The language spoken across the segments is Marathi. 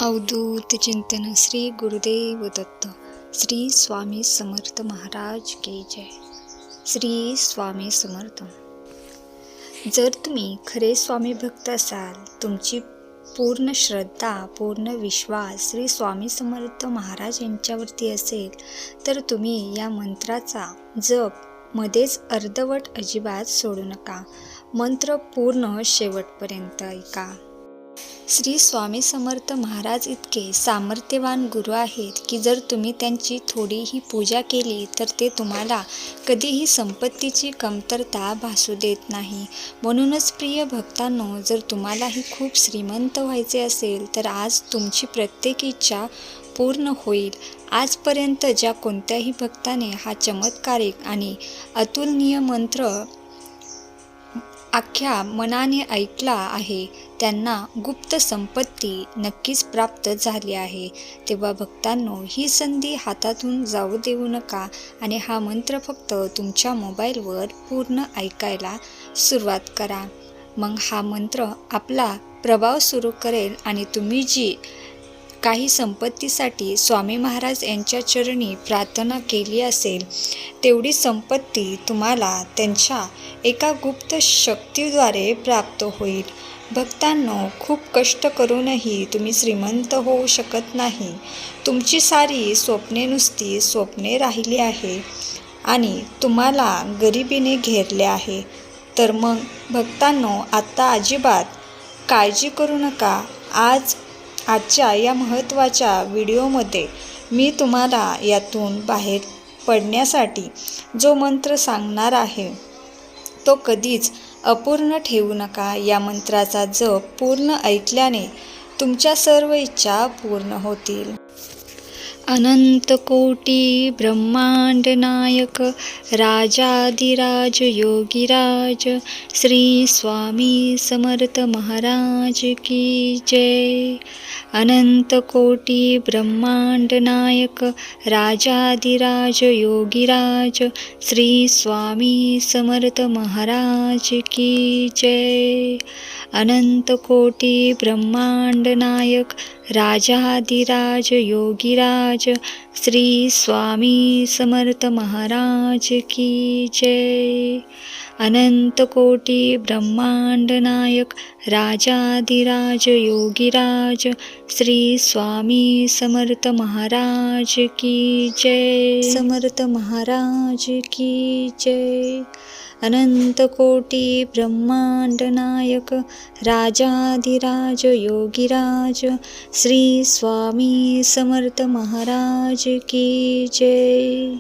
अवधूत चिंतन श्री गुरुदेव दत्त श्री स्वामी समर्थ महाराज की जय. श्री स्वामी समर्थ. जर तुम्ही खरे स्वामी भक्त असाल, तुमची पूर्ण श्रद्धा, पूर्ण विश्वास श्री स्वामी समर्थ महाराज यांच्यावरती असेल, तर तुम्ही या मंत्राचा जप मध्येच अर्धवट अजिबात सोडू नका. मंत्र पूर्ण शेवटपर्यंत ऐका. श्री स्वामी समर्थ महाराज इतके सामर्थ्यवान गुरु आहेत की जर तुम्ही त्यांची थोडीही पूजा केली तर ते तुम्हाला कधीही संपत्तीची कमतरता भासू देत नाही. म्हणूनच प्रिय भक्तांनो, जर तुम्हालाही खूप श्रीमंत व्हायचे असेल तर आज तुमची प्रत्येक इच्छा पूर्ण होईल. आजपर्यंत ज्या कोणत्याही भक्ताने हा चमत्कारिक आणि अतुलनीय मंत्र अख्ख्या मनाने ऐकला आहे, त्यांना गुप्त संपत्ती नक्कीच प्राप्त झाली आहे. तेव्हा भक्तांनो, ही संधी हातातून जाऊ देऊ नका आणि हा मंत्र फक्त तुमच्या मोबाईलवर पूर्ण ऐकायला सुरुवात करा. मग हा मंत्र आपला प्रभाव सुरू करेल आणि तुम्ही जी काही संपत्तीसाठी स्वामी महाराज यांच्या चरणी प्रार्थना केली असेल, तेवढी संपत्ती तुम्हाला त्यांच्या एका गुप्त शक्तीद्वारे प्राप्त होईल. भक्तांनो, खूप कष्ट करूनही तुम्ही श्रीमंत होऊ शकत नाही. तुमची सारी स्वप्ने नुसती स्वप्ने राहिली आहे आणि तुम्हाला गरिबीने घेरले आहे. तर मग भक्तांनो, आता अजिबात काळजी करू नका. आजच्या या महत्त्वाच्या व्हिडिओमध्ये मी तुम्हाला यातून बाहेर पडण्यासाठी जो मंत्र सांगणार आहे तो कधीच अपूर्ण ठेवू नका. या मंत्राचा जप पूर्ण ऐकल्याने तुमच्या सर्व इच्छा पूर्ण होतील. अनंत कोटी ब्रह्मांड नायक राजाधिराज योगीराज श्री स्वामी समर्थ महाराज की जय. अनंत कोटी ब्रह्मांड नायक राजाधिराज योगीराज श्री स्वामी समर्थ महाराज की जय. अनंत कोटी ब्रह्मांड नायक राजाधिराज योगीराज श्री स्वामी समर्थ महाराज की जय. अनंत कोटी ब्रह्मांड नायक राजाधिराज योगीराज श्री स्वामी समर्थ महाराज की जय. समर्थ महाराज की जय. अनंत कोटी ब्रह्मांड नायक राजाधिराज योगीराज श्री स्वामी समर्थ महाराज की जय.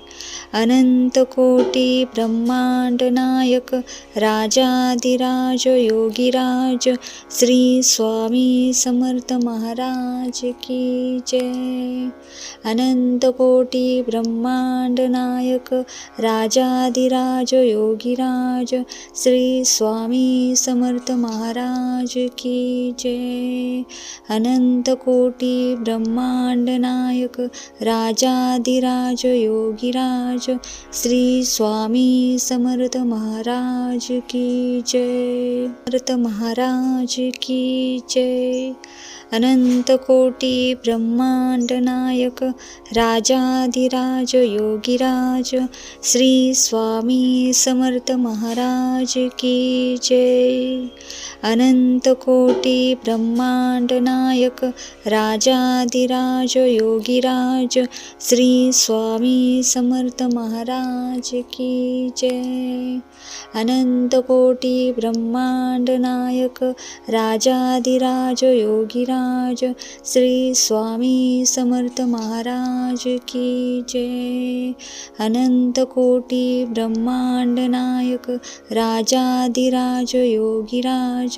अनंत कोटी ब्रह्मांड नायक राजाधिराज योगीराज श्री स्वामी समर्थ महाराज की जय. अनंत कोटी ब्रह्मांड नायक राजाधिराज योगीराज श्री स्वामी समर्थ महाराज की जय. अनंत कोटी ब्रह्मांड नायक राजाधिराज योगीराज श्री स्वामी समर्थ महाराज की जय. समर्थ महाराज की जय. अनंत कोटी ब्रह्मांड नायक राजाधिराज योगीराज श्री स्वामी समर्थ महाराज की जय. अनंत कोटी ब्रह्मांड नायक राजाधिराज योगीराज श्री स्वामी समर्थ महाराज की जय. अनंत कोटी ब्रह्मांड नायक राजाधिराज योगीराज श्री स्वामी समर्थ महाराज की जय. अनंत कोटी ब्रह्मांड नायक राजाधिराज योगीराज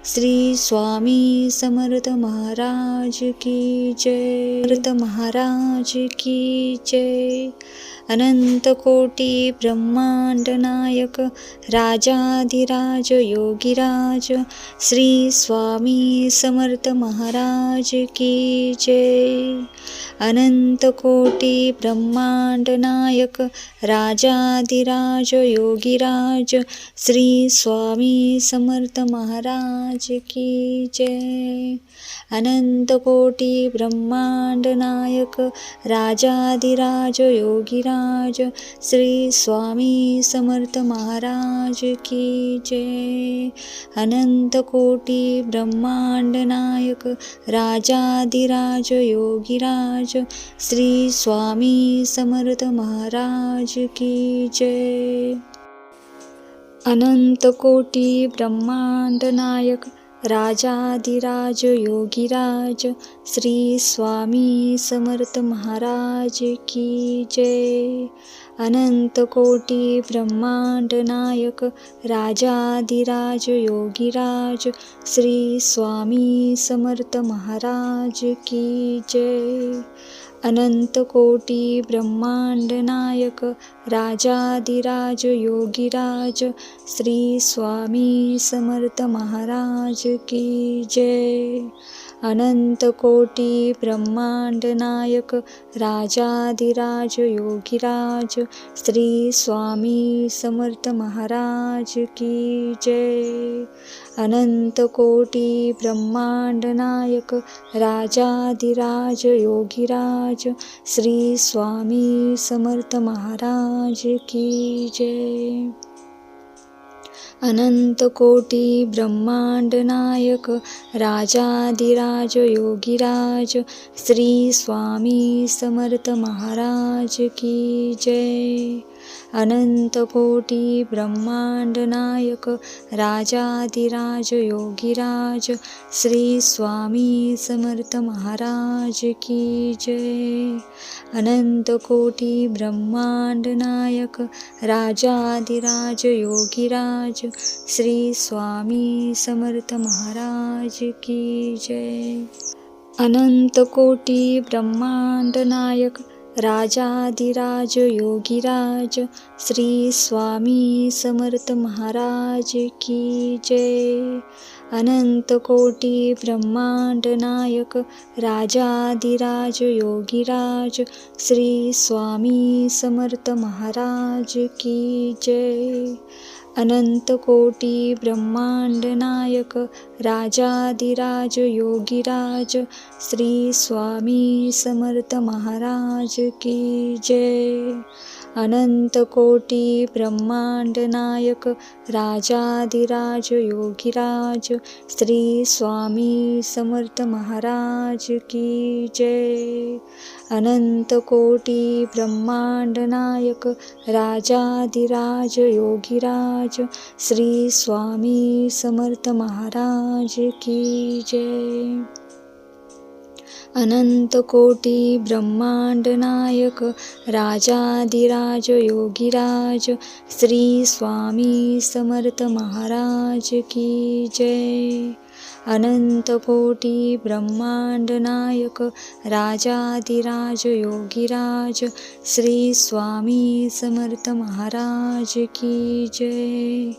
श्री स्वामी समर्थ महाराज की जय. समर्थ महाराज की जय. अनंत कोटी ब्रह्मांड नायक राजाधिराज योगीराज श्री स्वामी समर्थ महाराज की जय. अनंत कोटी ब्रह्मांड नायक राजाधिराज योगीराज योगीराज श्री स्वामी समर्थ महाराज की जय. अनंत कोटी ब्रह्मांड नायक राजाधिराज योगीराज श्री स्वामी समर्थ महाराज की जय. अनंत कोटी ब्रह्मांड नायक राजाधिराज योगीराज श्री स्वामी समर्थ महाराज की जय. अनंत कोटी ब्रह्मांड नायक राजाधिराज योगीराज श्री स्वामी समर्थ महाराज की जय. अनंत कोटी ब्रह्मांड नायक राजाधिराज योगीराज श्री स्वामी समर्थ महाराज की जय. अनंत कोटी ब्रह्मांड नायक राजाधिराज योगीराज श्री स्वामी समर्थ महाराज की जय. अनंत कोटी ब्रह्मांड नायक राजाधिराज योगीराज श्री स्वामी समर्थ महाराज की जय. अनंत कोटी ब्रह्मांड नायक राजाधिराज योगीराज श्री स्वामी समर्थ महाराज की जय. अनंत कोटी ब्रह्मांड नायक राजाधिराज योगीराज श्री स्वामी समर्थ महाराज की जय. अनंत कोटी ब्रह्मांड नायक राजाधिराज योगीराज श्री स्वामी समर्थ महाराज की जय. अनंत कोटी ब्रह्मांड नायक राजाधिराज योगीराज श्री स्वामी समर्थ महाराज की जय. अनंत कोटी ब्रह्मांड नायक राजाधिराज योगीराज श्री स्वामी समर्थ महाराज की जय. अनंत कोटी ब्रह्मांड नायक राजाधिराज योगीराज श्री स्वामी समर्थ महाराज की जय. अनंत कोटी ब्रह्मांड नायक राजाधिराज योगीराज श्री स्वामी समर्थ महाराज की जय. अनंत कोटी ब्रह्मांड नायक राजाधिराज योगीराज श्री स्वामी समर्थ महाराज की जय. अनंत कोटी ब्रह्मांड नायक राजाधिराज योगीराज श्री स्वामी समर्थ महाराज की जय. अनंत कोटी ब्रह्मांड नायक राजाधिराज योगीराज श्री स्वामी समर्थ महाराज की जय. अनंत कोटी ब्रह्मांड नायक राजाधिराज योगीराज श्री स्वामी समर्थ महाराज की जय.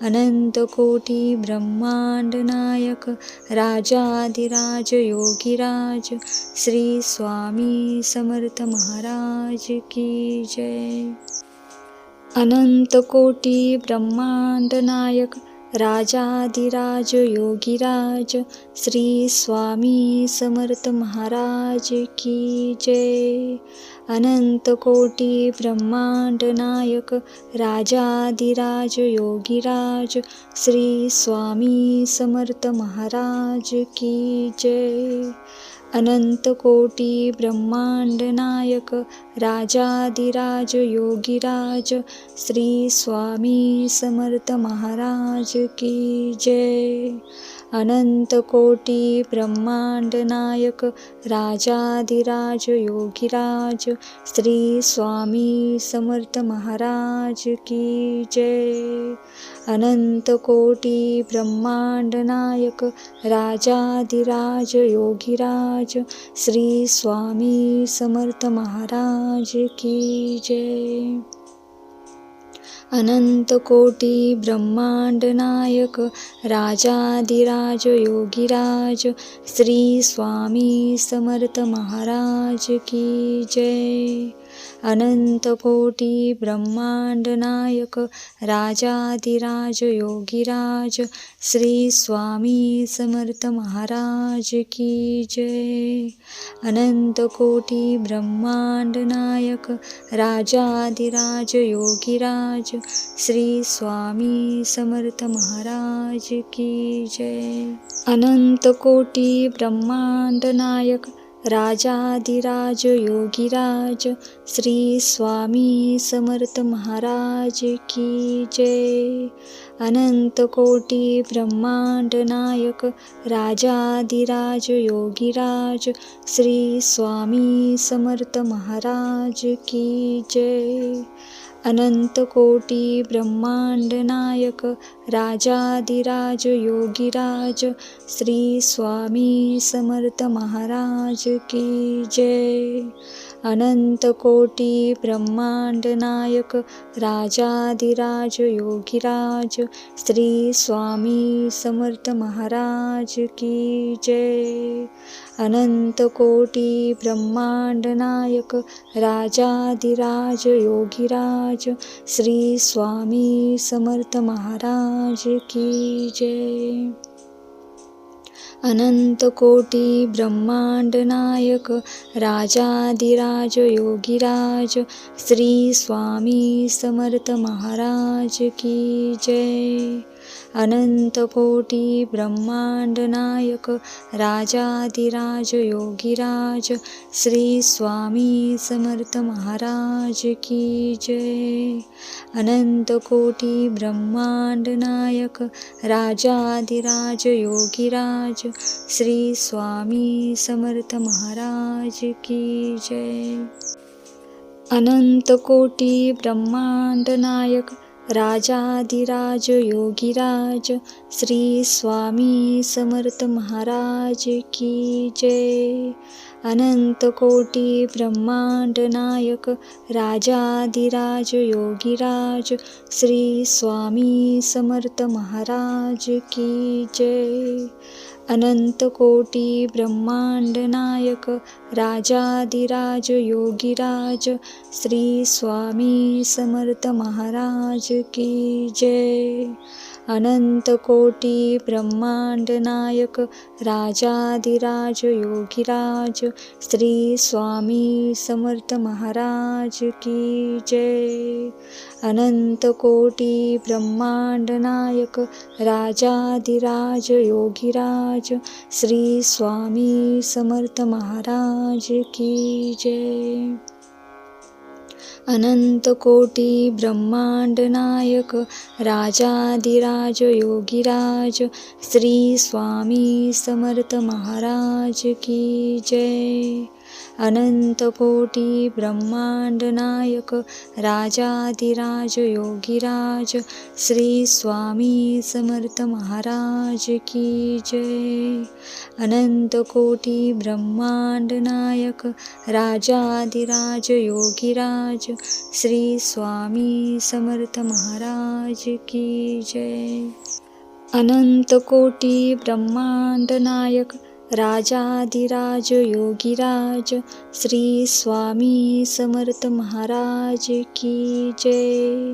अनंत कोटी ब्रह्मांड नायक राजाधिराज योगीराज श्री स्वामी समर्थ महाराज की जय. अनंत कोटी ब्रह्मांड नायक राजाधिराज योगीराज श्री स्वामी समर्थ महाराज की जय. अनंत कोटी ब्रह्मांड नायक राजाधिराज योगीराज श्री स्वामी समर्थ महाराज की जय. अनंत कोटी ब्रह्मांड नायक राजाधिराज योगीराज श्री स्वामी समर्थ महाराज की जय. अनंत कोटी ब्रह्मांड नायक राजाधिराज योगीराज श्री स्वामी समर्थ महाराज की जय. अनंत कोटी ब्रह्मांड नायक राजाधिराज योगीराज श्री स्वामी समर्थ महाराज की जय. अनंत कोटी ब्रह्मांड नायक राजाधिराज योगीराज श्री स्वामी समर्थ महाराज की जय. अनंत कोटी ब्रह्मांड नायक राजाधिराज योगीराज श्री स्वामी समर्थ महाराज की जय. अनंत कोटी ब्रह्मांड नायक राजाधिराज योगीराज श्री स्वामी समर्थ महाराज की जय. अनंत कोटी ब्रह्मांड नायक राजाधिराज योगीराज श्री स्वामी समर्थ महाराज की जय. अनंत कोटी ब्रह्मांड नायक राजाधिराज योगीराज श्री स्वामी समर्थ महाराज की जय. अनंत कोटी ब्रह्मांड नायक राजाधिराज योगीराज श्री स्वामी समर्थ महाराज की जय. अनंत कोटी ब्रह्मांड नायक राजाधिराज योगीराज श्री स्वामी समर्थ महाराज की जय. अनंत कोटी ब्रह्मांड नायक राजाधिराज योगीराज श्री स्वामी समर्थ महाराज की जय. अनंत कोटी ब्रह्मांड नायक राजाधिराज योगीराज श्री स्वामी समर्थ महाराज की जय. अनंत कोटी ब्रह्मांड नायक राजाधिराज योगीराज श्री स्वामी समर्थ महाराज की जय. अनंत कोटी ब्रह्मांड नायक राजाधिराज योगीराज श्री स्वामी समर्थ महाराज की जय. अनंत कोटी ब्रह्मांड नायक राजाधिराज योगीराज श्री स्वामी समर्थ महाराज की जय. अनंत कोटी ब्रह्मांड नायक राजाधिराज योगीराज श्री स्वामी समर्थ महाराज की जय. अनंत कोटी ब्रह्मांड नायक राजाधिराज योगीराज श्री स्वामी समर्थ महाराज की जय. अनंत कोटी ब्रह्मांड नायक राजाधिराज योगीराज श्री स्वामी समर्थ महाराज की जय. अनंत कोटी ब्रह्मांड नायक राजाधिराज योगीराज श्री स्वामी समर्थ महाराज की जय. अनंत कोटी ब्रह्मांड नायक राजाधिराज योगीराज श्री स्वामी समर्थ महाराज की जय. अनंत कोटी ब्रह्मांड नायक राजाधिराज योगीराज श्री स्वामी समर्थ महाराज की जय. अनंत कोटी ब्रह्मांड नायक राजाधिराज योगीराज श्री स्वामी समर्थ महाराज की जय. अनंत कोटी ब्रह्मांड नायक राजाधिराज योगीराज श्री स्वामी समर्थ महाराज की जय.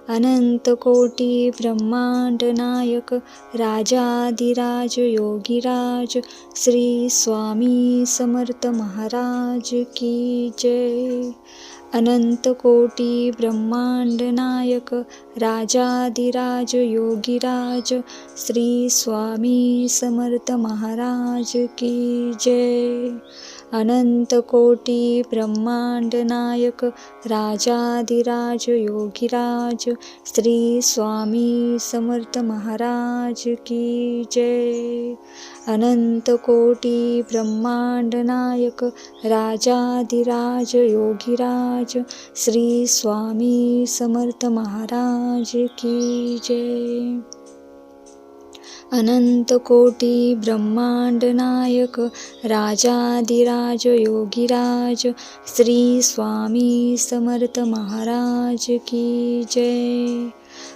अनंत कोटी ब्रह्मांड नायक राजाधिराज योगीराज श्री स्वामी समर्थ महाराज की जय. अनंत कोटी ब्रह्मांड नायक राजाधिराज योगीराज श्री स्वामी समर्थ महाराज की जय. अनंत कोटी ब्रह्मांड नायक राजाधिराज योगीराज श्री स्वामी समर्थ महाराज की जय. अनंत कोटी ब्रह्मांड नायक राजाधिराज योगीराज श्री स्वामी समर्थ महाराज की जय. अनंत कोटी ब्रह्मांड नायक राजाधिराज योगीराज श्री स्वामी समर्थ महाराज की जय.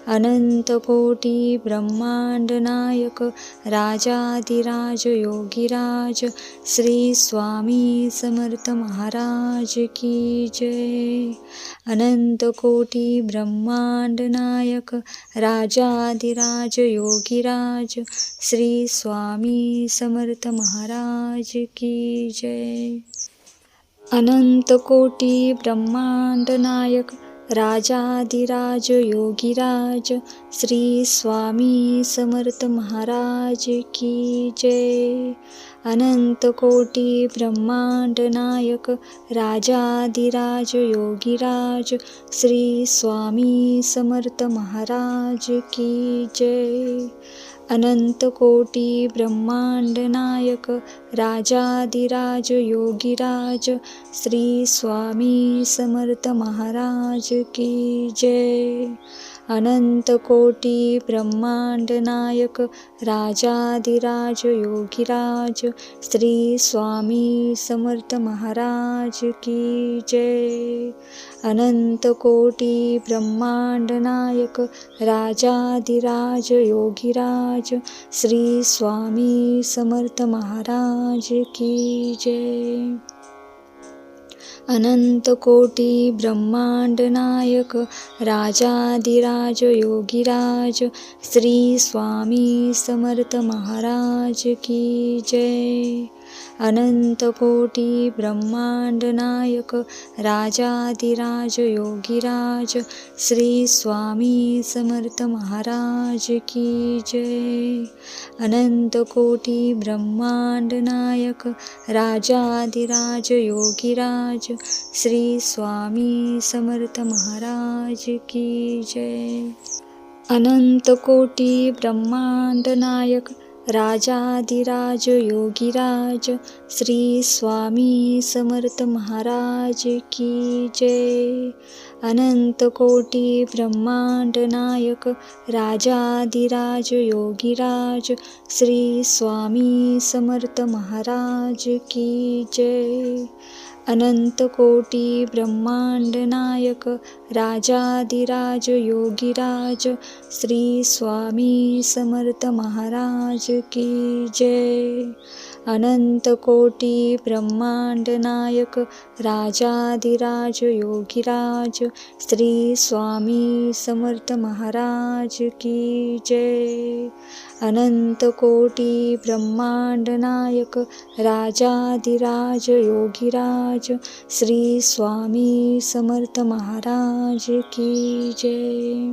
अनंत कोटी ब्रह्मांड नायक राजाधिराज योगीराज श्री स्वामी समर्थ महाराज की जय. अनंत कोटी ब्रह्मांड नायक राजाधिराज योगीराज श्री स्वामी समर्थ महाराज की जय. अनंत कोटी ब्रह्मांड नायक राजाधिराज योगीराज श्री स्वामी समर्थ महाराज की जय. अनंत कोटी ब्रह्मांड नायक राजाधिराज योगीराज श्री स्वामी समर्थ महाराज की जय. अनंत कोटी ब्रह्मांड नायक राजाधिराज योगीराज श्री स्वामी समर्थ महाराज की जय. अनंत कोटी ब्रह्मांड नायक राजाधिराज योगीराज श्री स्वामी समर्थ महाराज की जय. अनंत कोटी ब्रह्मांड नायक राजाधिराज योगीराज श्री स्वामी समर्थ महाराज की जय. अनंत कोटी ब्रह्मांड नायक राजाधिराज योगीराज श्री स्वामी समर्थ महाराज की जय. अनंत कोटी ब्रह्मांड नायक राजाधिराज योगीराज श्री स्वामी समर्थ महाराज की जय. अनंत कोटी ब्रह्मांड नायक राजाधिराज योगीराज श्री स्वामी समर्थ महाराज की जय. अनंत कोटी ब्रह्मांड नायक राजाधिराज योगीराज श्री स्वामी समर्थ महाराज की जय. अनंत कोटी ब्रह्मांड नायक राजाधिराज योगीराज श्री स्वामी समर्थ महाराज की जय. अनंत कोटी ब्रह्मांड नायक राजाधिराज योगीराज श्री स्वामी समर्थ महाराज की जय. अनंत कोटी ब्रह्मांड नायक राजाधिराज योगीराज श्री स्वामी समर्थ महाराज की जय. अनंत कोटी ब्रह्मांड नायक राजाधिराज योगीराज श्री स्वामी समर्थ महाराज की जय.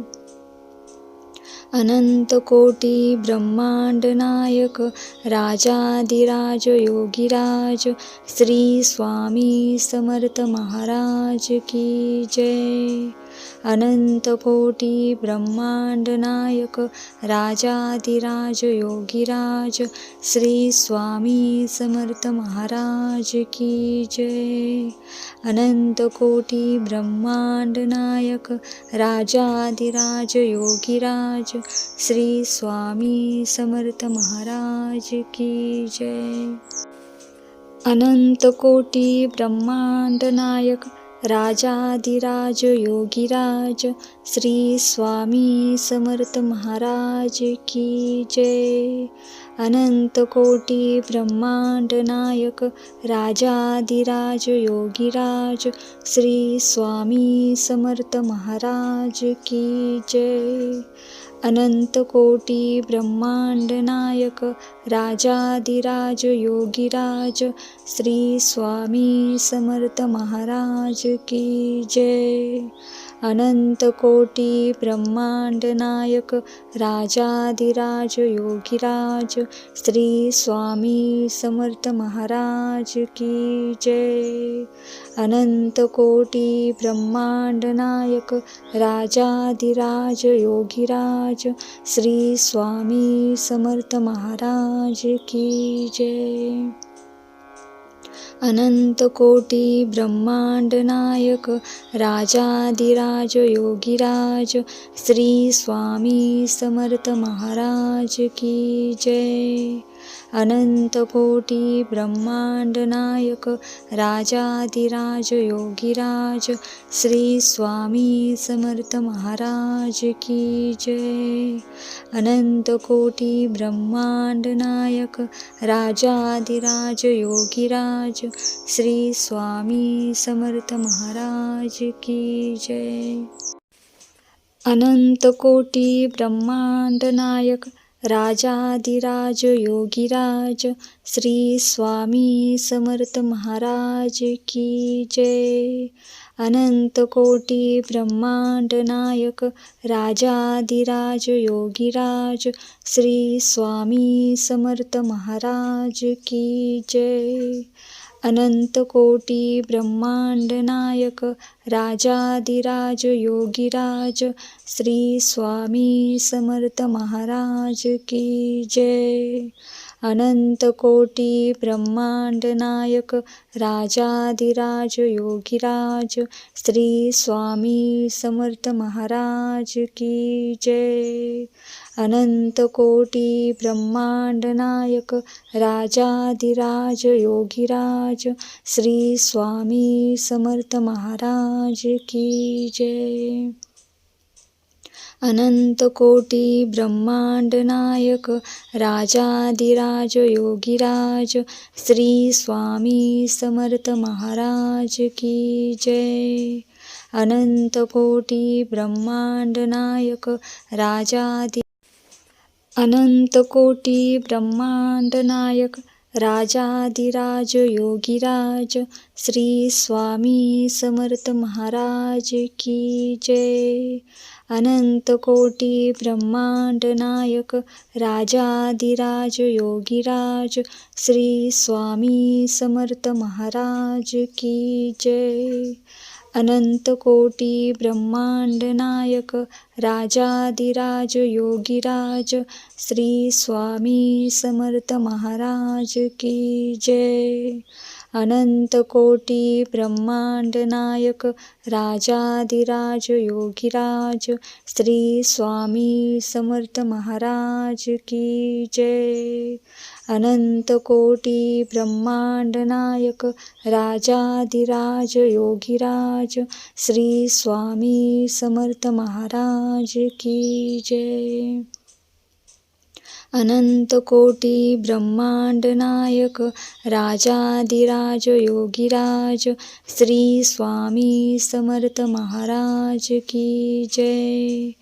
अनंत कोटी ब्रह्मांड नायक राजाधिराज योगीराज श्री स्वामी समर्थ महाराज की जय. अनंत कोटी ब्रह्मांड नायक राजाधिराज योगीराज श्री स्वामी समर्थ महाराज की जय. अनंत कोटी ब्रह्मांड नायक राजाधिराज योगीराज श्री स्वामी समर्थ महाराज की जय. अनंत कोटी ब्रह्मांड नायक राजाधिराज योगीराज श्री स्वामी समर्थ महाराज की जय. अनंत कोटी ब्रह्मांड नायक राजाधिराज योगीराज श्री स्वामी समर्थ महाराज की जय. अनंत कोटी ब्रह्मांड नायक राजाधिराज योगीराज श्री स्वामी समर्थ महाराज की जय. अनंत कोटी ब्रह्मांड नायक राजाधिराज योगीराज श्री स्वामी समर्थ महाराज की जय. अनंत कोटी ब्रह्मांड नायक राजाधिराज योगीराज श्री स्वामी समर्थ महाराज की जय. अनंत कोटी ब्रह्मांड नायक राजाधिराज योगीराज श्री स्वामी समर्थ महाराज की जय. अनंत कोटी ब्रह्मांड नायक राजाधिराज योगीराज श्री स्वामी समर्थ महाराज की जय. अनंत कोटी ब्रह्मांड नायक राजाधिराज योगीराज श्री स्वामी समर्थ महाराज की जय. अनंत कोटी ब्रह्मांड नायक राजाधिराज योगीराज श्री स्वामी समर्थ महाराज की जय. अनंत कोटी ब्रह्मांड नायक राजाधिराज योगीराज श्री स्वामी समर्थ महाराज की जय. अनंत कोटी ब्रह्मांड नायक राजाधिराज योगीराज श्री स्वामी समर्थ महाराज की जय. अनंत कोटी ब्रह्मांड नायक राजाधिराज योगीराज श्री स्वामी समर्थ महाराज की जय. अनंत कोटी ब्रह्मांड नायक राजाधिराज योगीराज श्री स्वामी समर्थ महाराज की जय. अनंत कोटी ब्रह्मांड नायक राजाधिराज योगीराज श्री स्वामी समर्थ महाराज की जय. अनंत कोटी ब्रह्मांड नायक अनंत कोटी ब्रह्मांड नायक राजाधिराज योगीराज श्री स्वामी समर्थ महाराज की जय. अनंत कोटी ब्रह्मांड नायक राजाधिराज योगीराज श्री स्वामी समर्थ महाराज की जय. अनंत कोटी ब्रह्मांड नायक राजाधिराज योगीराज श्री स्वामी समर्थ महाराज की जय. अनंत कोटी ब्रह्मांड नायक राजाधिराज योगीराज श्री स्वामी समर्थ महाराज की जय. अनंत कोटी ब्रह्मांड नायक राजाधिराज योगीराज श्री स्वामी समर्थ महाराज की जय. अनंत कोटी ब्रह्मांड नायक राजाधिराज योगीराज श्री स्वामी समर्थ महाराज की जय.